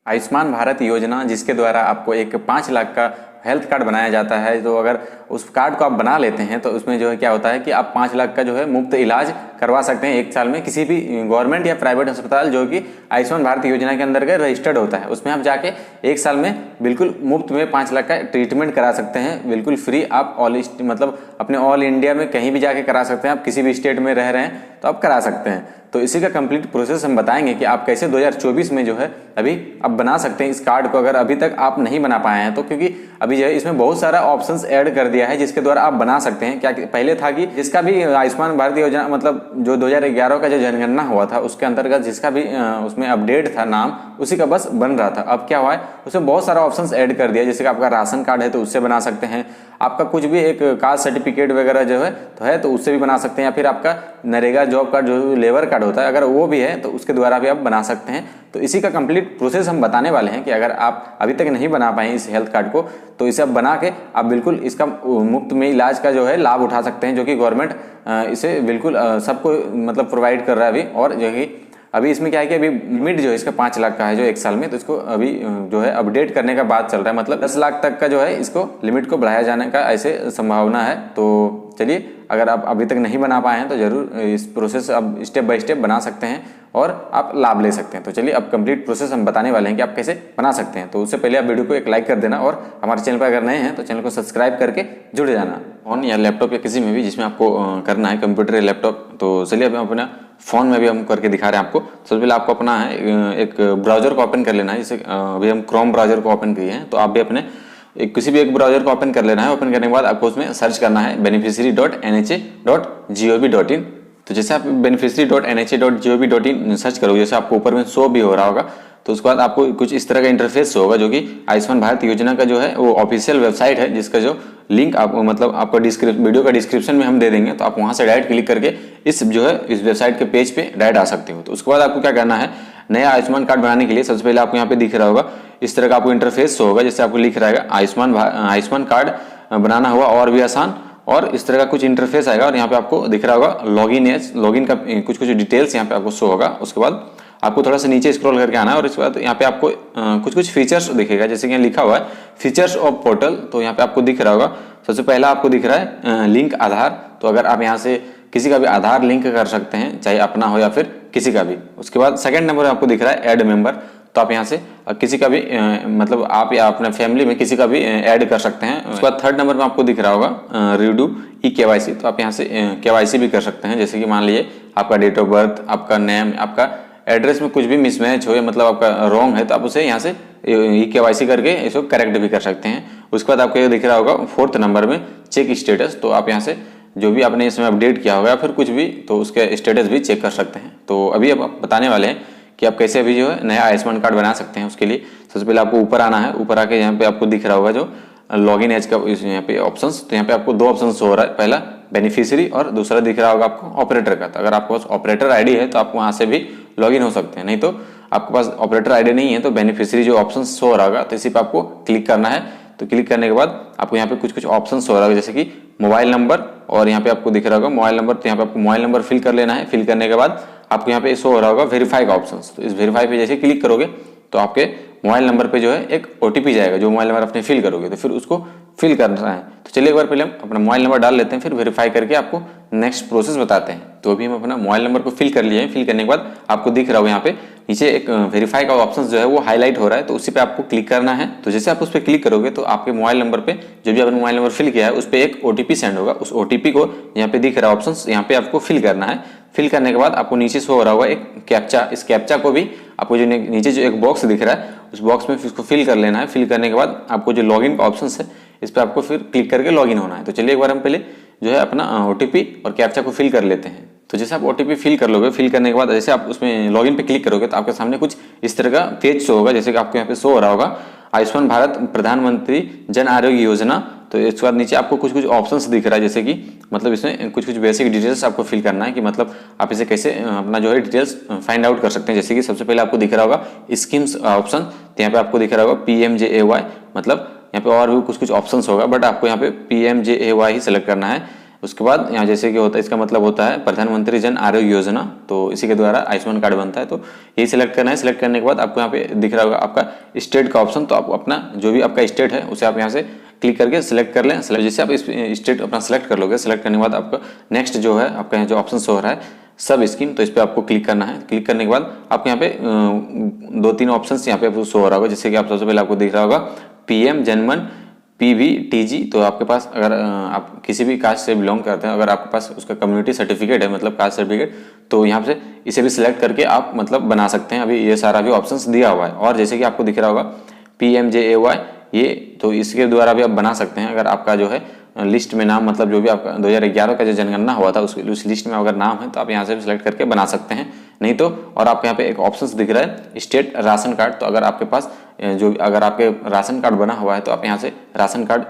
आयुष्मान भारत योजना जिसके द्वारा आपको एक 5 लाख का हेल्थ कार्ड बनाया जाता है। तो अगर उस कार्ड को आप बना लेते हैं तो उसमें जो है क्या होता है कि आप 5 लाख का जो है मुफ्त इलाज करवा सकते हैं 1 साल में किसी भी गवर्नमेंट या प्राइवेट अस्पताल जो कि आयुष्मान भारत योजना के अंतर्गत रजिस्टर्ड होता है। उसमें आप जाके 1 साल में बिल्कुल मुफ्त में 5 लाख का ट्रीटमेंट करा सकते हैं, बिल्कुल फ्री। आप मतलब अपने ऑल इंडिया में कहीं भी जाके करा सकते हैं। आप किसी भी स्टेट में रह रहे हैं तो आप करा सकते हैं। तो इसी का कंप्लीट प्रोसेस हम बताएंगे कि आप कैसे 2024 में जो है अभी आप बना सकते हैं इस कार्ड को, अगर अभी तक आप नहीं बना पाए हैं तो। क्योंकि अभी जो है इसमें बहुत सारा ऑप्शंस ऐड कर दिया है जिसके द्वारा आप बना सकते हैं। क्या पहले था कि जिसका भी आयुष्मान भारत योजना मतलब जो 2011 का जो जनगणना हुआ था उसके अंतर्गत जिसका भी उसमें अपडेट था नाम, उसी का बस बन रहा था। अब क्या हुआ है उसमें बहुत सारा ऑप्शंस ऐड कर दिया, जैसे कि आपका राशन कार्ड है तो उससे बना सकते हैं, आपका कुछ भी एक कास्ट सर्टिफिकेट वगैरह जो है तो उससे भी बना सकते हैं, या फिर आपका नरेगा जॉब कार्ड जो लेबर कार्ड होता है अगर वो भी है तो उसके द्वारा भी आप बना सकते हैं। तो इसी का कंप्लीट प्रोसेस हम बताने वाले हैं कि अगर आप अभी तक नहीं बना पाए इस हेल्थ कार्ड को तो इसे आप बना के आप बिल्कुल इसका मुफ्त में इलाज का जो है लाभ उठा सकते हैं, जो कि गवर्नमेंट इसे बिल्कुल सबको मतलब प्रोवाइड कर रहा है अभी। और जो कि अभी इसमें क्या है कि अभी लिमिट जो है इसका 5 लाख का है जो 1 साल में, तो इसको अभी जो है अपडेट करने का बात चल रहा है, मतलब 10 लाख तक का जो है इसको लिमिट को बढ़ाया जाने का ऐसे संभावना है। तो चलिए, अगर आप अभी तक नहीं बना पाए हैं तो जरूर इस प्रोसेस अब स्टेप बाय स्टेप बना सकते हैं और आप लाभ ले सकते हैं। तो चलिए अब कंप्लीट प्रोसेस हम बताने वाले हैं कि आप कैसे बना सकते हैं। तो उससे पहले आप वीडियो को एक लाइक कर देना और हमारे चैनल पर अगर नए हैं तो चैनल को सब्सक्राइब करके जुड़ जाना। फोन या लैपटॉप या किसी में भी जिसमें आपको करना है, कंप्यूटर या लैपटॉप। तो चलिए अब हम अपना फ़ोन में भी हम करके दिखा रहे हैं आपको। सबसे पहले आपको अपना है एक ब्राउज़र को ओपन कर लेना है। जैसे अभी हम क्रोम ब्राउज़र को ओपन किए हैं तो आप भी अपने किसी भी एक ब्राउज़र को ओपन कर लेना है। ओपन करने के बाद आपको उसमें सर्च करना है beneficiary.nha.gov.in। तो जैसे आप beneficiary.nha.gov.in सर्च करोगे, जैसे आपको ऊपर में शो भी हो रहा होगा, तो उसके बाद आपको कुछ इस तरह का इंटरफेस होगा जो कि आयुष्मान भारत योजना का जो है वो ऑफिशियल वेबसाइट है, जिसका जो लिंक आप मतलब आपका वीडियो का डिस्क्रिप्शन में हम दे देंगे। तो आप वहां से डायरेक्ट क्लिक करके इस वेबसाइट के पेज पे डायरेक्ट आ सकते हो। तो उसके बाद आपको क्या करना है, नया आयुष्मान कार्ड बनाने के लिए सबसे पहले आपको यहाँ पे दिख रहा होगा इस तरह का आपको इंटरफेस होगा, जैसे आपको लिख रहा है आयुष्मान कार्ड बनाना हुआ और भी आसान, और इस तरह का कुछ इंटरफेस आएगा। और यहाँ पे आपको दिख रहा होगा लॉगिन का कुछ डिटेल्स यहाँ पे आपको शो होगा। उसके बाद आपको थोड़ा सा नीचे स्क्रॉल करके आना है और इसके बाद यहाँ पे आपको कुछ फीचर्स दिखेगा, जैसे कि यहाँ लिखा हुआ है फीचर्स ऑफ पोर्टल। तो यहाँ पे आपको दिख रहा होगा सबसे पहला आपको दिख रहा है लिंक आधार। तो अगर आप यहाँ से किसी का भी आधार लिंक कर सकते हैं, चाहे अपना हो या फिर किसी का भी। उसके बाद सेकंड नंबर आपको दिख रहा है ऐड मेंबर। तो आप यहाँ से किसी का भी मतलब आप या अपने फैमिली में किसी का भी ऐड कर सकते हैं। उसके बाद थर्ड नंबर में आपको दिख रहा होगा रीडू KYC। तो आप यहाँ से KYC भी कर सकते हैं, जैसे कि मान लीजिए आपका डेट ऑफ बर्थ, आपका नेम, आपका एड्रेस में कुछ भी मिसमैच हो या मतलब आपका रॉन्ग है तो आप उसे यहाँ से KYC करके इसको करेक्ट भी कर सकते हैं। उसके बाद आपको ये दिख रहा होगा फोर्थ नंबर में चेक स्टेटस। तो आप यहाँ से जो भी आपने इसमें अपडेट किया होगा या फिर कुछ भी तो उसके स्टेटस भी चेक कर सकते हैं। तो अभी अब बताने वाले हैं कि आप कैसे अभी जो है नया आयुष्मान कार्ड बना सकते हैं। उसके लिए सबसे पहले आपको ऊपर आना है। ऊपर आके यहाँ पे आपको दिख रहा होगा जो लॉगिन एज का यहाँ पे ऑप्शंस। तो यहाँ पे आपको 2 ऑप्शंस हो रहा है, पहला बेनिफिशियरी और दूसरा दिख रहा होगा आपको ऑपरेटर का। तो अगर आपके पास ऑपरेटर आईडी है तो आप वहाँ से भी लॉगिन हो सकते हैं, नहीं तो आपके पास ऑपरेटर आईडी नहीं है तो बेनिफिशियरी जो ऑप्शन शो हो रहा होगा तो इसी पे आपको क्लिक करना है। तो क्लिक करने के बाद आपको यहाँ पे कुछ ऑप्शन हो रहा होगा, जैसे कि मोबाइल नंबर, और यहाँ पे आपको दिख रहा होगा मोबाइल नंबर। तो यहाँ पे आपको मोबाइल नंबर फिल कर लेना है। फिल करने के बाद आपको यहाँ पे शो हो रहा होगा वेरीफाई का ऑप्शन। तो इस वेरीफाई पे जैसे क्लिक करोगे तो आपके मोबाइल नंबर पे जो है एक OTP जाएगा, जो मोबाइल नंबर आपने फिल करोगे तो फिर उसको फिल करना है। तो चलिए एक बार पहले हम अपना मोबाइल नंबर डाल लेते हैं, फिर वेरीफाई करके आपको नेक्स्ट प्रोसेस बताते हैं। तो अभी हम अपना मोबाइल नंबर को फिल कर लिए हैं। फिल करने के बाद आपको दिख रहा होगा यहाँ पे नीचे एक वेरीफाई का ऑप्शन जो है वो हाईलाइट हो रहा है, तो उसी पे आपको क्लिक करना है। तो जैसे आप उस पर क्लिक करोगे तो आपके मोबाइल नंबर पे जो भी आपने मोबाइल नंबर फिल किया है उस पर एक OTP सेंड होगा। उस OTP को यहाँ पे दिख रहा है ऑप्शन, यहाँ पे आपको फिल करना है। फिल करने के बाद आपको नीचे शो हो रहा होगा एक कैप्चा। इस कैप्चा को भी आपको जो नीचे जो एक बॉक्स दिख रहा है उस बॉक्स में इसको फिल कर लेना है। फिल करने के बाद आपको जो लॉगिन का ऑप्शन है इस पर आपको फिर क्लिक करके लॉगिन होना है। तो चलिए एक बार हम पहले जो है अपना OTP और कैप्चा को फिल कर लेते हैं। तो जैसे आप OTP फिल कर लोगे, फिल करने के बाद जैसे आप उसमें लॉगिन पे क्लिक करोगे तो आपके सामने कुछ इस तरह का पेज शो होगा, जैसे कि आपको यहाँ पे शो हो रहा होगा आयुष्मान भारत प्रधानमंत्री जन आरोग्य योजना। तो इसके बाद नीचे आपको कुछ ऑप्शंस दिख रहा है, जैसे कि मतलब इसमें कुछ बेसिक डिटेल्स आपको फिल करना है कि मतलब आप इसे कैसे अपना जो है डिटेल्स फाइंड आउट कर सकते हैं। जैसे कि सबसे पहले आपको दिख रहा होगा स्कीम्स ऑप्शन। तो यहाँ पे आपको दिख रहा होगा PMJAY, मतलब यहाँ पे और भी कुछ ऑप्शंस होगा बट आपको यहाँ पे PMJAY ही सिलेक्ट करना है। उसके बाद यहाँ जैसे कि होता है, इसका मतलब होता है प्रधानमंत्री जन आरोग्य योजना, तो इसी के द्वारा आयुष्मान कार्ड बनता है। तो ये सिलेक्ट करना है। सिलेक्ट करने के बाद आपको यहाँ पे दिख रहा होगा आपका स्टेट का ऑप्शन, तो आप अपना जो भी आपका स्टेट है उसे आप यहाँ से क्लिक करके सिलेक्ट कर लें। जैसे आप इस स्टेट अपना सेलेक्ट कर लोगे, सेलेक्ट करने के बाद आपका नेक्स्ट जो है आपका यहाँ जो ऑप्शन शो हो रहा है सब स्कीम, तो इस पर आपको क्लिक करना है। क्लिक करने के बाद आपको यहाँ पे 2-3 ऑप्शन यहाँ पे आपको शो हो रहा होगा, जैसे कि आप सबसे पहले आपको दिख रहा होगा पीएम जनमन PVTG। तो आपके पास अगर आप किसी भी कास्ट से बिलोंग करते हैं, अगर आपके पास उसका कम्युनिटी सर्टिफिकेट है मतलब कास्ट सर्टिफिकेट, तो यहाँ से इसे भी सिलेक्ट करके आप मतलब बना सकते हैं। अभी ये सारा भी ऑप्शंस दिया हुआ है। और जैसे कि आपको दिख रहा होगा PMJAY, ये तो इसके द्वारा भी आप बना सकते हैं। अगर आपका जो है लिस्ट में नाम मतलब जो भी आपका 2011 का जो जनगणना हुआ था उस लिस्ट में अगर नाम है तो आप यहाँ से भी सिलेक्ट करके बना सकते हैं। नहीं तो और आपके यहाँ पे एक ऑप्शंस दिख रहा है स्टेट राशन कार्ड, तो अगर आपके पास अगर आपके राशन कार्ड बना हुआ है तो आप यहाँ से राशन कार्ड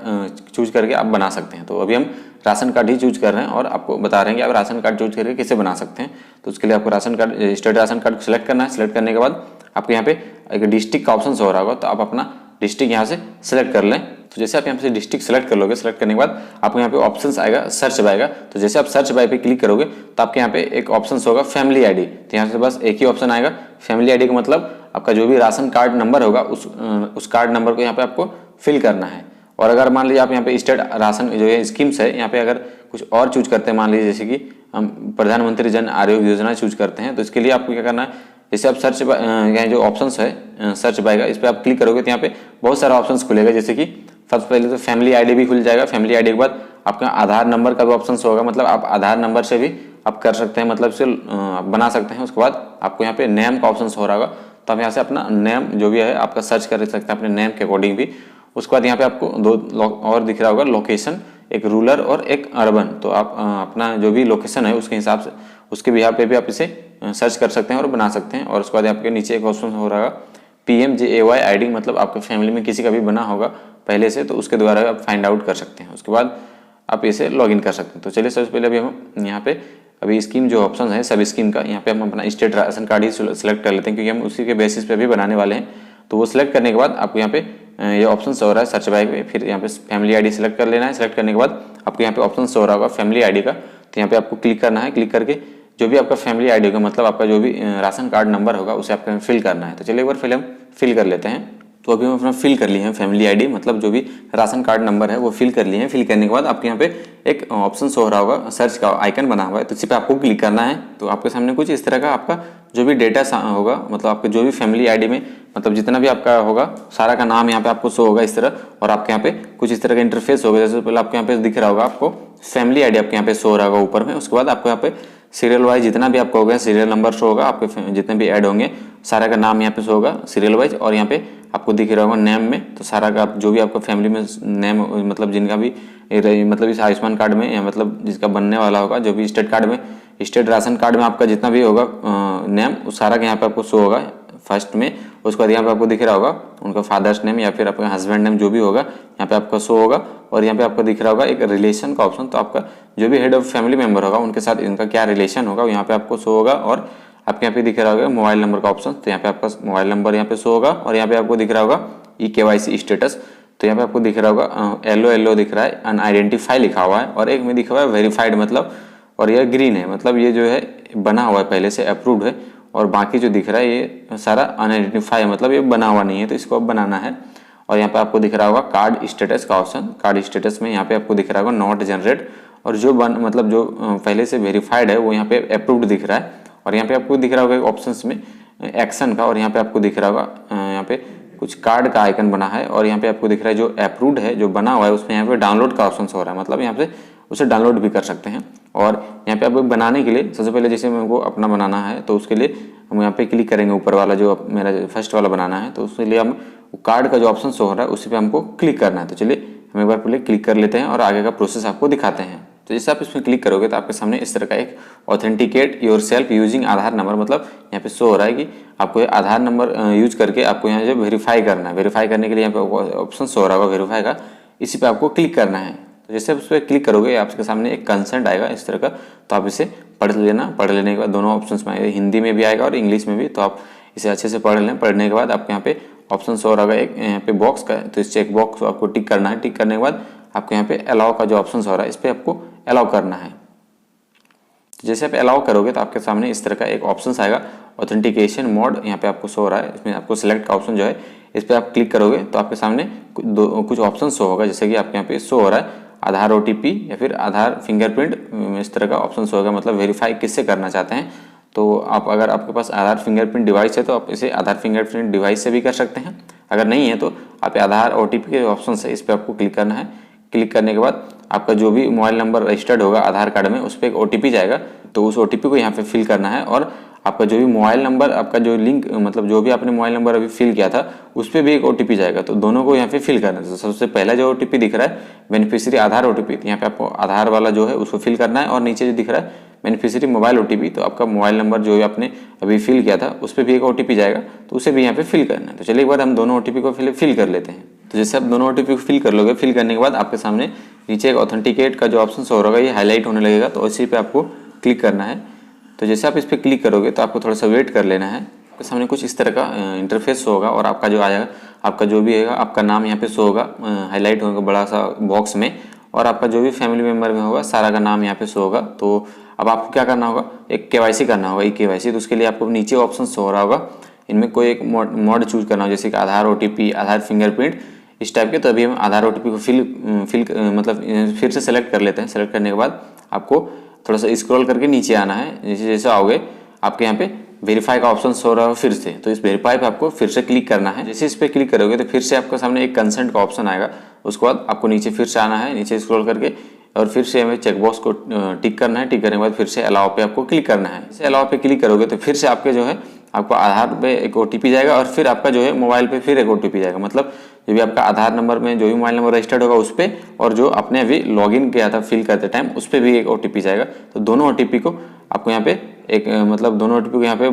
चूज करके आप बना सकते हैं। तो अभी हम राशन कार्ड ही चूज कर रहे हैं और आपको बता रहे हैं कि आप राशन कार्ड चूज करके कैसे बना सकते हैं। तो उसके लिए आपको ration card state ration card को सिलेक्ट करना है। सिलेक्ट करने के बाद आपको यहाँ पे एक डिस्ट्रिक्ट का ऑप्शन हो रहा होगा, तो आप अपना डिस्ट्रिक्ट यहाँ से सिलेक्ट कर लें। तो जैसे आप यहाँ से डिस्ट्रिक्ट सेलेक्ट कर लोगे, सेलेक्ट करने के बाद आपको यहाँ पे ऑप्शंस आएगा सर्च बाय का। तो जैसे आप सर्च बाय पे क्लिक करोगे तो आपके यहाँ पे एक ऑप्शंस होगा फैमिली आईडी। तो यहाँ से बस एक ही ऑप्शन आएगा फैमिली आईडी का मतलब आपका जो भी राशन कार्ड नंबर होगा उस कार्ड नंबर को यहाँ पे आपको फिल करना है। और अगर मान लीजिए आप यहाँ पे स्टेट राशन जो है स्कीम्स है, यहाँ पे अगर कुछ और चूज करते हैं, मान लीजिए जैसे कि हम प्रधानमंत्री जन आरोग्य योजना चूज करते हैं, तो इसके लिए आपको क्या करना है, जैसे आप सर्च यहाँ जो ऑप्शंस है सर्च बाय का, इस पर आप क्लिक करोगे तो यहाँ पे बहुत सारा ऑप्शंस खुलेगा। जैसे कि सबसे पहले तो फैमिली आईडी भी खुल जाएगा। फैमिली आईडी के बाद आपका आधार नंबर का भी ऑप्शन होगा, मतलब आप आधार नंबर से भी आप कर सकते हैं, मतलब से बना सकते हैं। उसके बाद आपको यहाँ पे नेम का ऑप्शन हो रहा होगा, तो आप यहाँ से अपना नेम जो भी है आपका सर्च कर सकते हैं अपने नेम के अकॉर्डिंग भी। उसके बाद यहाँ पे आपको 2 और दिख रहा होगा लोकेशन, एक रूरल और एक अर्बन। तो आप अपना जो भी लोकेशन है उसके हिसाब से उसके बिहार पे भी आप इसे सर्च कर सकते हैं और बना सकते हैं। और उसके बाद आपके नीचे एक ऑप्शन हो रहा है PMJAY आईडी, मतलब आपके फैमिली में किसी का भी बना होगा पहले से, तो उसके द्वारा आप फाइंड आउट कर सकते हैं। उसके बाद आप इसे लॉगिन कर सकते हैं। तो चलिए सबसे पहले अभी हम यहाँ पे अभी स्कीम जो ऑप्शन है सब स्कीम का, यहाँ पे हम अपना स्टेट राशन कार्ड ही सिलेक्ट कर लेते हैं, क्योंकि हम उसी के बेसिस पे भी बनाने वाले हैं। तो वो सिलेक्ट करने के बाद आपको यहाँ पे ये ऑप्शन हो रहा है सर्च बाय पे, फिर यहाँ पे फैमिली आईडी सिलेक्ट कर लेना है। सिलेक्ट करने के बाद आपको यहाँ पे ऑप्शन हो रहा होगा फैमिली आईडी का, तो यहाँ पे आपको क्लिक करना है। क्लिक करके जो भी आपका फैमिली आईडी होगा, मतलब आपका जो भी राशन कार्ड नंबर होगा उसे आपको फिल करना है। तो चलिए एक बार फिर हम फिल कर लेते हैं। तो अभी हम अपना फिल कर लिए हैं फैमिली आईडी, मतलब जो भी राशन कार्ड नंबर है वो फिल कर लिए हैं। फिल करने के बाद आपके यहाँ पे एक ऑप्शन शो हो रहा होगा सर्च का आइकन बना हुआ है, तो इसी पे आपको क्लिक करना है। तो आपके सामने कुछ इस तरह का आपका जो भी डेटा होगा, मतलब आपके जो भी फैमिली आईडी में मतलब जितना भी आपका होगा सारा का नाम यहाँ पे आपको शो होगा इस तरह। और आपके यहाँ पे कुछ इस तरह का इंटरफेस होगा। जैसे पहले आपके यहाँ पे दिख रहा होगा आपको फैमिली आईडी आपके यहाँ पे शो हो रहा होगा ऊपर में। उसके बाद आपको यहाँ पे सीरियल वाइज जितना भी आपका होगा सीरियल नंबर शो होगा, आपके जितने भी ऐड होंगे सारा का नाम यहाँ पे शो होगा सीरियल वाइज। और यहाँ पे आपको दिख रहा होगा नेम में, तो सारा का जो भी आपका फैमिली में नेम मतलब जिनका भी मतलब इस आयुष्मान कार्ड में या मतलब जिसका बनने वाला होगा, जो भी स्टेट कार्ड में स्टेट राशन कार्ड में आपका जितना भी होगा नेम उस सारा का यहाँ पे आपको शो होगा फर्स्ट में। उसके बाद यहाँ पे आपको दिख रहा होगा उनका फादर्स नेम या फिर आपका हस्बैंड नेम जो भी होगा यहाँ पे आपका शो होगा। और यहाँ पे आपको दिख रहा होगा एक रिलेशन का ऑप्शन, तो आपका जो भी हेड ऑफ फैमिली मेंबर होगा उनके साथ इनका क्या रिलेशन होगा यहाँ पे आपको शो होगा। और आपके यहाँ पे दिख रहा होगा मोबाइल नंबर का ऑप्शन, तो यहाँ पे आपका मोबाइल नंबर यहाँ पे शो होगा। और यहाँ पे आपको दिख रहा होगा EKYC स्टेटस, तो यहाँ पे आपको दिख रहा होगा येलो दिख रहा है अनआइडेंटिफाई लिखा हुआ है, और एक में दिखा हुआ है वेरीफाइड मतलब, और यह ग्रीन है मतलब ये जो है बना हुआ है पहले से अप्रूव्ड है। और बाकी जो दिख रहा है ये सारा अनआइडेंटिफाई है मतलब ये बना हुआ नहीं है, तो इसको अब बनाना है। और यहाँ पे आपको दिख रहा होगा कार्ड स्टेटस का ऑप्शन, कार्ड स्टेटस में यहाँ पे आपको दिख रहा होगा नॉट जनरेट, और जो मतलब जो पहले से वेरीफाइड है वो यहाँ पे अप्रूव्ड दिख रहा है। और यहाँ पे आपको दिख रहा होगा ऑप्शंस में एक्शन का, और यहाँ पे आपको दिख रहा होगा यहाँ पे कुछ कार्ड का आइकन बना है। और यहाँ पे आपको दिख रहा है जो अप्रूव्ड है जो बना हुआ है उसमें यहाँ पे डाउनलोड का ऑप्शन हो रहा है, मतलब यहाँ पे उसे डाउनलोड भी कर सकते हैं। और यहाँ पे आपको बनाने के लिए सबसे पहले जैसे मेरे को अपना बनाना है तो उसके लिए हम यहाँ पे क्लिक करेंगे ऊपर वाला जो मेरा फर्स्ट वाला बनाना है, तो उसके लिए हम कार्ड का जो ऑप्शन शो हो रहा है उसी पे हमको क्लिक करना है। तो चलिए हम एक बार पहले क्लिक कर लेते हैं और आगे का प्रोसेस आपको दिखाते हैं। तो जैसे आप इसमें क्लिक करोगे तो आपके सामने इस तरह का एक ऑथेंटिकेट योरसेल्फ यूजिंग आधार नंबर, मतलब यहाँ पे शो हो रहा है कि आपको आधार नंबर यूज करके आपको यहाँ जो वेरीफाई करना है। वेरीफाई करने के लिए यहाँ पे ऑप्शन शो हो रहा होगा वेरीफाई का, इसी पे आपको क्लिक करना है। तो जैसे आप उस पर क्लिक करोगे आपके सामने एक कंसेंट आएगा इस तरह का, तो आप इसे पढ़ लेना। पढ़ लेने के बाद दोनों ऑप्शंस में आएगा, हिंदी में भी आएगा और इंग्लिश में भी, तो आप इसे अच्छे से पढ़ लें। पढ़ने के बाद आपके यहाँ पे ऑप्शन शो हो रहा होगा एक यहाँ पे बॉक्स का, तो इस चेक बॉक्स को आपको टिक करना है। टिक करने के बाद आपको यहाँ पे अलाउ का जो ऑप्शन हो रहा है इस पर आपको अलाउ करना है। जैसे आप अलाउ करोगे तो आपके सामने इस तरह का एक ऑप्शन आएगा, ऑथेंटिकेशन मोड यहाँ पे आपको शो हो रहा है। इसमें आपको सिलेक्ट का ऑप्शन जो है इस पर आप क्लिक करोगे तो आपके सामने कुछ ऑप्शन शो होगा, जैसे कि आपके यहाँ पे शो हो रहा है आधार OTP या फिर आधार फिंगरप्रिंट, इस तरह का ऑप्शन शो होगा, मतलब वेरीफाई किससे करना चाहते हैं। तो आप अगर आपके पास आधार फिंगरप्रिंट डिवाइस है तो आप इसे आधार फिंगरप्रिंट डिवाइस से भी कर सकते हैं, अगर नहीं है तो आप आधार OTP के ऑप्शन है इस पर आपको क्लिक करना है। क्लिक करने के बाद आपका जो भी मोबाइल नंबर रजिस्टर्ड होगा आधार कार्ड में उस पर एक OTP जाएगा, तो उस OTP को यहाँ पे फिल करना है। और आपका जो भी मोबाइल नंबर, आपका जो लिंक, मतलब जो भी आपने मोबाइल नंबर अभी फिल किया था उस पर भी एक OTP जाएगा, तो दोनों को यहाँ पे फिल करना है। तो सबसे पहला जो OTP दिख रहा है बेनिफिशियरी आधार OTP, तो यहाँ पे आपको आधार वाला जो है उसको फिल करना है। और नीचे जो दिख रहा है बेनिफिशियरी मोबाइल OTP, तो आपका मोबाइल नंबर जो आपने अभी फिल किया था उस पर भी एक OTP जाएगा, तो उसे भी यहाँ पे फिल करना है। तो चलिए एक बार हम दोनों OTP को फिल कर लेते हैं। तो जैसे आप दोनों OTP को फिल कर लोगे, फिल करने के बाद आपके सामने नीचे एक ऑथेंटिकेट का जो ऑप्शन हो रहा है ये हाईलाइट होने लगेगा, तो इसी पे आपको क्लिक करना है। तो जैसे आप इस पर क्लिक करोगे तो आपको थोड़ा सा वेट कर लेना है। आपके सामने कुछ इस तरह का इंटरफेस होगा और आपका जो आएगा, आपका जो भी है आपका नाम यहाँ पे शो होगा, हाईलाइट होगा बड़ा सा बॉक्स में, और आपका जो भी फैमिली मेम्बर में होगा सारा का नाम यहाँ पे शो होगा। तो अब आपको क्या करना होगा, एक KYC करना होगा, KYC। तो उसके लिए आपको नीचे ऑप्शन शो हो रहा होगा, इनमें कोई एक मोड चूज करना होगा, जैसे कि आधार OTP, आधार फिंगरप्रिंट, इस टाइप के। तो अभी हम आधार OTP को मतलब फिर से सेलेक्ट कर लेते हैं। सेलेक्ट करने के बाद आपको थोड़ा सा स्क्रॉल करके नीचे आना है। जैसे जैसे आओगे आपके यहाँ पे वेरीफाई का ऑप्शन शो रहा है फिर से, तो इस वेरीफाई पे आपको फिर से क्लिक करना है। जैसे इस पर क्लिक करोगे तो फिर से आपके सामने एक कंसेंट का ऑप्शन आएगा, उसके बाद आपको नीचे फिर से आना है, नीचे स्क्रॉल करके, और फिर से हमें चेकबॉक्स को टिक करना है। टिक करने के बाद फिर से अलाउ पे आपको क्लिक करना है। जैसे अलाउ पे क्लिक करोगे तो फिर से आपके जो है आपको आधार पे एक OTP जाएगा, और फिर आपका जो है मोबाइल पे फिर एक OTP जाएगा, मतलब जो भी आपका आधार नंबर में जो भी मोबाइल नंबर रजिस्टर्ड होगा उस पर, और जो आपने अभी लॉगिन किया था फिल करते टाइम उस पर भी एक OTP जाएगा। तो दोनों OTP को आपको यहाँ पे एक मतलब दोनों OTP को यहाँ पे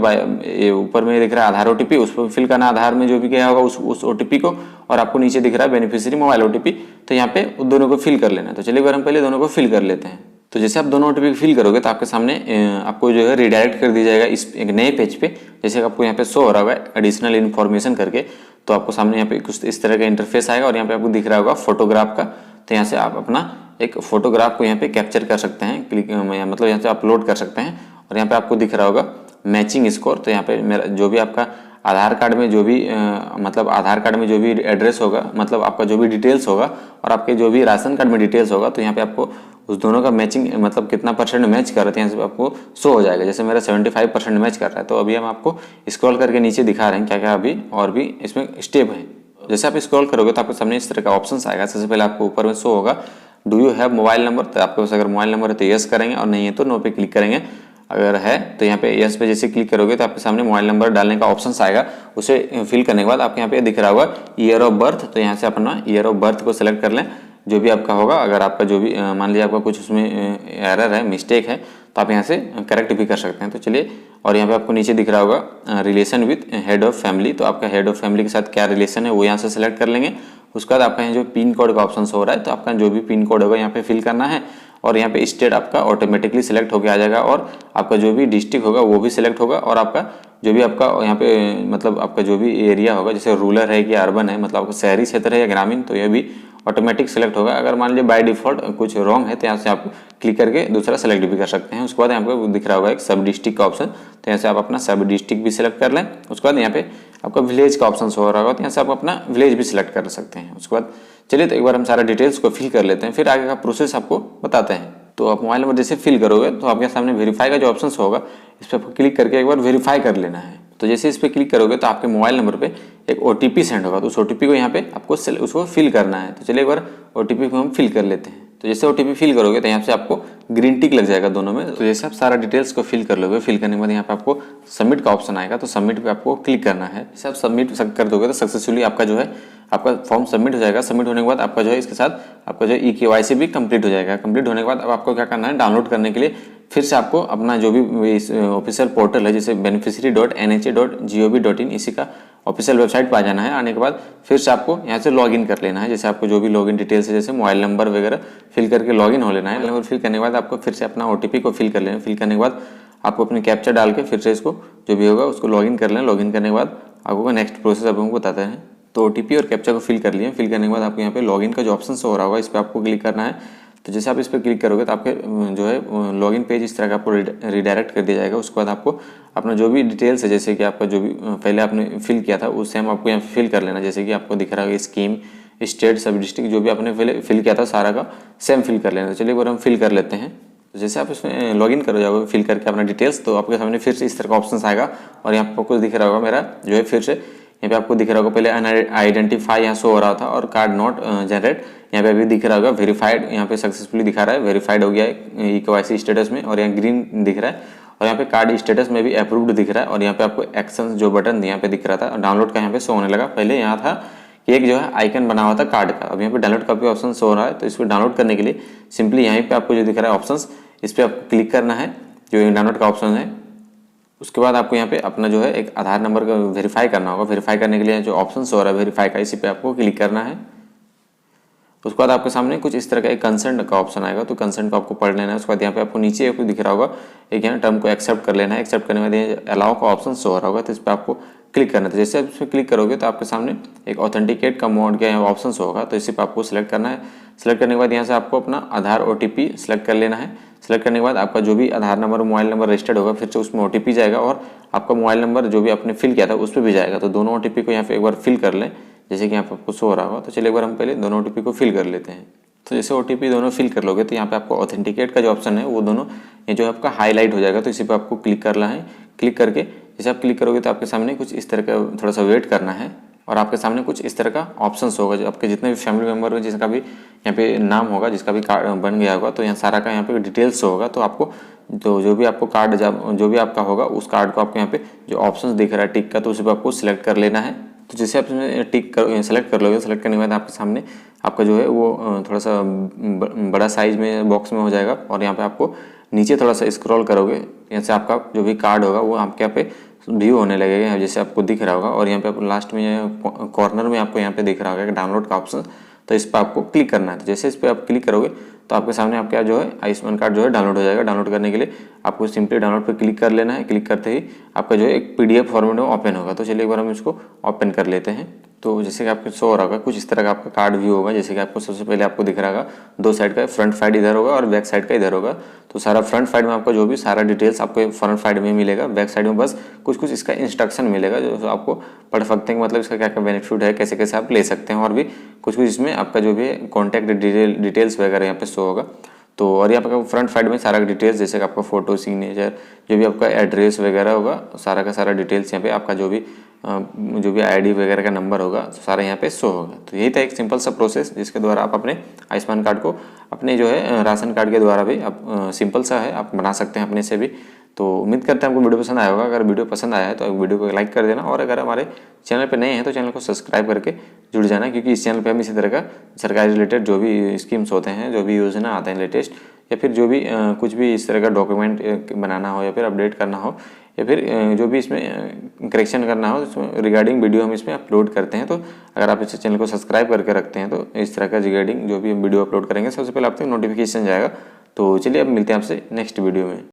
ऊपर में दिख रहा है आधार OTP, उस पर फिल करना आधार में जो भी गया होगा उस OTP को, और आपको नीचे दिख रहा है बेनिफिशियरी मोबाइल OTP, तो यहाँ पे उन दोनों को फिल कर लेना है। तो चलिए हम पहले दोनों को फिल कर लेते हैं। तो जैसे आप दोनों OTP फिल करोगे तो आपके सामने आपको जो है रिडायरेक्ट कर दिया जाएगा इस एक नए पेज पे, जैसे आपको यहाँ पे शो हो रहा होगा एडिशनल इन्फॉर्मेशन करके। तो आपको सामने यहाँ पे कुछ इस तरह का इंटरफेस आएगा, और यहाँ पे आपको दिख रहा होगा फोटोग्राफ का। तो यहाँ से आप अपना एक फोटोग्राफ को यहाँ पे कैप्चर कर सकते हैं, क्लिक मतलब यहाँ से अपलोड कर सकते हैं। और यहाँ पे आपको दिख रहा होगा मैचिंग स्कोर, तो यहाँ पे मेरा जो भी आपका आधार कार्ड में जो भी मतलब आधार कार्ड में जो भी एड्रेस होगा, मतलब आपका जो भी डिटेल्स होगा, और आपके जो भी राशन कार्ड में डिटेल्स होगा, तो यहाँ पे आपको उस दोनों का मैचिंग मतलब कितना % मैच कर रहे थे यहाँ से आपको शो हो जाएगा। जैसे मेरा 75% मैच कर रहा है, तो अभी हम आपको स्क्रॉल करके नीचे दिखा रहे हैं क्या क्या अभी और भी इसमें स्टेप है। जैसे आप स्क्रॉल करोगे तो आपके सामने इस तरह का ऑप्शन आएगा। सबसे पहले आपको ऊपर में शो होगा do you have mobile number, तो आपके पास अगर मोबाइल नंबर है तो यस करेंगे, और नहीं है तो नो पे क्लिक करेंगे। अगर है तो यहाँ पे यस पे जैसे क्लिक करोगे तो आपके सामने मोबाइल नंबर डालने का ऑप्शन आएगा, उसे फिल करने के बाद आपके यहाँ पे दिख रहा होगा ईयर ऑफ बर्थ, तो यहाँ से अपना ईयर ऑफ बर्थ को सिलेक्ट कर लें जो भी आपका होगा। अगर आपका जो भी मान लीजिए आपका कुछ उसमें एरर है, मिस्टेक है, तो आप यहाँ से करेक्ट भी कर सकते हैं। तो चलिए, और यहाँ पे आपको नीचे दिख रहा होगा relation with head of family, तो आपका हेड ऑफ फैमिली के साथ क्या रिलेशन है वो यहाँ से सिलेक्ट कर लेंगे। उसके बाद आपका यहाँ जो पिन कोड का ऑप्शन हो रहा है, तो आपका जो भी पिन कोड होगा यहाँ पे फिल करना है, और यहाँ पे स्टेट आपका ऑटोमेटिकली सिलेक्ट होकर आ जाएगा, और आपका जो भी डिस्ट्रिक्ट होगा वो भी सिलेक्ट होगा, और आपका जो भी आपका यहाँ पे मतलब आपका जो भी एरिया होगा, जैसे रूरल है कि अर्बन है, मतलब आपका शहरी क्षेत्र है या ग्रामीण, तो ये भी ऑटोमेटिक सेलेक्ट होगा। अगर मान लीजिए बाय डिफॉल्ट कुछ रॉन्ग है तो यहाँ से आप क्लिक करके दूसरा सेलेक्ट भी कर सकते हैं। उसके बाद यहाँ पे दिख रहा होगा एक सब डिस्ट्रिक्ट का ऑप्शन, तो यहाँ से आप अपना सब डिस्ट्रिक्ट भी सिलेक्ट कर लें। उसके बाद यहाँ पे आपका विलेज का ऑप्शन हो रहा होगा, तो यहाँ से आप अपना विलेज भी सिलेक्ट कर सकते हैं। उसके बाद चलिए, तो एक बार हम सारा डिटेल्स को फिल कर लेते हैं, फिर आगे का प्रोसेस आपको बताते हैं। तो आप मोबाइल नंबर जैसे फिल करोगे तो आपके सामने वेरीफाई का जो ऑप्शन होगा, इस पर आपको क्लिक करके एक बार वेरीफाई कर लेना है। तो जैसे इस पर क्लिक करोगे तो आपके मोबाइल नंबर पे एक OTP सेंड होगा, तो उस OTP को यहाँ पे आपको उसको फिल करना है। तो चलिए एक बार OTP को हम फिल कर लेते हैं। तो जैसे OTP फिल करोगे तो यहाँ से आपको ग्रीन टिक लग जाएगा दोनों में। तो जैसे आप सारा डिटेल्स को फिल कर लोगे, फिल करने के बाद यहाँ पे आपको सबमिट का ऑप्शन आएगा, तो सबमिट पे आपको क्लिक करना है। जैसे आप सबमिट कर दोगे तो सक्सेसफुली आपका जो है आपका फॉर्म सबमिट हो जाएगा। सबमिट होने के बाद आपका जो है इसके साथ आपका जो eKYC भी कंप्लीट हो जाएगा। कंप्लीट होने के बाद अब आपको क्या करना है, डाउनलोड करने के लिए फिर से आपको अपना जो भी ऑफिशियल पोर्टल है, जैसे beneficiary.nha.gov.in, इसी का ऑफिशियल वेबसाइट पर आ जाना है। आने के बाद फिर से आपको यहाँ से लॉगिन कर लेना है, जैसे आपको जो भी लॉगिन डिटेल्स है, जैसे मोबाइल नंबर वगैरह फिल करके लॉगिन हो लेना है। नंबर फिल करने के बाद आपको फिर से अपना OTP को फिल कर लेना है। फिल करने के बाद आपको अपनी कैप्चा डाल के फिर से इसको जो भी होगा उसको लॉगिन कर लें। लॉगिन करने के बाद आपको नेक्स्ट प्रोसेस अब हमको बताते हैं। तो OTP और कैप्चा को फिल कर लिए। फिल करने के बाद आपको यहाँ पे लॉगिन का जो ऑप्शन हो रहा होगा, इस पर आपको क्लिक करना है। तो जैसे आप इस पर क्लिक करोगे तो आपके जो है लॉगिन पेज इस तरह का आपको रिडायरेक्ट कर दिया जाएगा। उसके बाद आपको अपना जो भी डिटेल्स है, जैसे कि आपका जो भी पहले आपने फिल किया था उस सेम आपको यहाँ फिल कर लेना। जैसे कि आपको दिख रहा है स्कीम, स्टेट, सब डिस्ट्रिक्ट, जो भी आपने पहले फिल किया था सारा का सेम फिल कर लेना। तो चलिए एक बार हम फिल कर लेते हैं। तो जैसे आप इसमें लॉगिन कर जाओगे फिल करके अपना डिटेल्स, तो आपके सामने फिर से इस तरह का ऑप्शन आएगा और यहाँ पर कुछ दिख रहा होगा मेरा जो है फिर से यहाँ पे आपको दिख रहा होगा पहले अनआइडेंटिफाई यहाँ शो हो रहा था और कार्ड नॉट जनरेट, यहाँ पे अभी दिख रहा होगा वेरीफाइड, यहाँ पे सक्सेसफुली दिखा रहा है, वेरीफाइड हो गया है KYC स्टेटस में, और यहाँ ग्रीन दिख रहा है, और यहाँ पे कार्ड स्टेटस में भी अप्रूव्ड दिख रहा है, और यहाँ पे आपको एक्शन जो बटन यहाँ पे दिख रहा था डाउनलोड का यहाँ पे शो होने लगा। पहले यहाँ था कि एक जो है आइकन बना हुआ था कार्ड का, अब यहाँ पे डाउनलोड का भी ऑप्शन शो हो रहा है। तो इसको डाउनलोड करने के लिए सिंपली यहाँ पे आपको जो दिख रहा है ऑप्शन, इस पर आपको क्लिक करना है जो डाउनलोड का ऑप्शन है। उसके बाद आपको यहाँ पे अपना जो है एक आधार नंबर का वेरीफाई करना होगा। वेरीफाई करने के लिए जो ऑप्शन हो रहा है वेरीफाई का, इसी पे आपको क्लिक करना है। उसके बाद आपके सामने कुछ इस तरह का एक कंसेंट का ऑप्शन आएगा, तो कंसेंट को आपको पढ़ लेना है। उसके बाद यहाँ पे आपको नीचे आपको दिख रहा होगा एक यहाँ टर्म को एक्सेप्ट कर लेना है। एक्सेप्ट करने के बाद अलाउ का ऑप्शन शो हो रहा होगा, तो इस पर आपको क्लिक करना है। तो जैसे आप इस पर क्लिक करोगे तो आपके सामने एक ऑथेंटिकेट का मोड का ऑप्शन होगा, तो इसी पर आपको सिलेक्ट करना है। सिलेक्ट करने के बाद यहाँ से आपको अपना आधार OTP सिलेक्ट कर लेना है। सिलेक्ट करने के बाद आपका जो भी आधार नंबर मोबाइल नंबर रजिस्टर्ड होगा फिर से उसमें OTP जाएगा, और आपका मोबाइल नंबर जो भी आपने फिल किया था उस पर भी जाएगा। तो दोनों OTP को यहाँ पे एक बार फिल कर लें, जैसे कि यहाँ पे आपको शो हो रहा होगा। तो चलिए एक बार हम पहले दोनों OTP को फिल कर लेते हैं। तो जैसे OTP दोनों फिल कर लोगे तो यहाँ पे आपको ऑथेंटिकेट का जो ऑप्शन है वो दोनों ये जो आपका हाईलाइट हो जाएगा, तो इसी पर आपको क्लिक करना है। क्लिक करके जैसे आप क्लिक करोगे तो आपके सामने कुछ इस तरह का थोड़ा सा वेट करना है, और आपके सामने कुछ इस तरह का ऑप्शंस होगा। जो आपके जितने भी फैमिली मेम्बर हो जिसका भी यहाँ पे नाम होगा, जिसका भी कार्ड बन गया होगा, तो यहाँ सारा का यहाँ पे डिटेल्स होगा। तो आपको तो जो भी आपको कार्ड जो भी आपका होगा उस कार्ड को आपको यहाँ पे जो ऑप्शंस दिख रहा है टिक का, तो उसी पर आपको सिलेक्ट कर लेना है। तो जैसे आप इसमें टिक कर सेलेक्ट कर लोगे, सेलेक्ट करने के बाद आपके सामने आपका जो है वो थोड़ा सा बड़ा साइज में बॉक्स में हो जाएगा, और यहाँ पे आपको नीचे थोड़ा सा स्क्रॉल करोगे, यहाँ से आपका जो भी कार्ड होगा वो आपके यहाँ पे व्यू होने लगेगा, जैसे आपको दिख रहा होगा। और यहाँ पे आपको लास्ट में कॉर्नर में आपको यहाँ पे दिख रहा होगा डाउनलोड का ऑप्शन, तो इस पर आपको क्लिक करना है। तो जैसे इस पर आप क्लिक करोगे तो आपके सामने आपका जो है आयुष्मान कार्ड जो है डाउनलोड हो जाएगा। डाउनलोड करने के लिए आपको सिंपली डाउनलोड पर क्लिक कर लेना है। क्लिक करते ही आपका जो है एक PDF फॉर्मेट में ओपन होगा। तो चलिए एक बार हम इसको ओपन कर लेते हैं। तो जैसे कि आपको शो हो रहा होगा कुछ इस तरह का आपका कार्ड व्यू होगा। जैसे कि आपको सबसे पहले आपको दिख रहा होगा दो साइड का, फ्रंट साइड इधर होगा और बैक साइड का इधर होगा। तो सारा फ्रंट साइड में आपका जो भी सारा डिटेल्स आपको फ्रंट साइड में मिलेगा, बैक साइड में बस कुछ कुछ इसका इंस्ट्रक्शन मिलेगा जो आपको पढ़ सकते हैं, मतलब इसका क्या क्या बेनिफिट है, कैसे कैसे आप ले सकते हैं, और भी कुछ कुछ इसमें आपका जो भी कॉन्टैक्ट डिटेल्स वगैरह यहाँ पे शो होगा। तो और यहाँ पर फ्रंट साइड में सारा डिटेल्स जैसे कि आपका फोटो, सिग्नेचर, जो भी आपका एड्रेस वगैरह होगा, सारा का सारा डिटेल्स यहाँ पे आपका जो भी ID वगैरह का नंबर होगा सारा यहाँ पे शो होगा। तो यही था एक सिंपल सा प्रोसेस जिसके द्वारा आप अपने आयुष्मान कार्ड को अपने जो है राशन कार्ड के द्वारा भी आप सिंपल सा है आप बना सकते हैं अपने से भी। तो उम्मीद करते हैं आपको वीडियो पसंद आया होगा। अगर वीडियो पसंद आया है तो वीडियो को लाइक कर देना, और अगर हमारे चैनल पे नए हैं तो चैनल को सब्सक्राइब करके जुड़ जाना, क्योंकि इस चैनल पे हम इसी तरह का सरकारी रिलेटेड जो भी स्कीम्स होते हैं, जो भी योजना आते हैं लेटेस्ट, या फिर जो भी कुछ भी इस तरह का डॉक्यूमेंट बनाना हो या फिर अपडेट करना हो या फिर जो भी इसमें करेक्शन करना हो इसमें रिगार्डिंग वीडियो हम इसमें अपलोड करते हैं। तो अगर आप इस चैनल को सब्सक्राइब करके रखते हैं तो इस तरह का रिगार्डिंग जो भी हम वीडियो अपलोड करेंगे सबसे पहले आप तक नोटिफिकेशन जाएगा। तो चलिए अब मिलते हैं आपसे नेक्स्ट वीडियो में।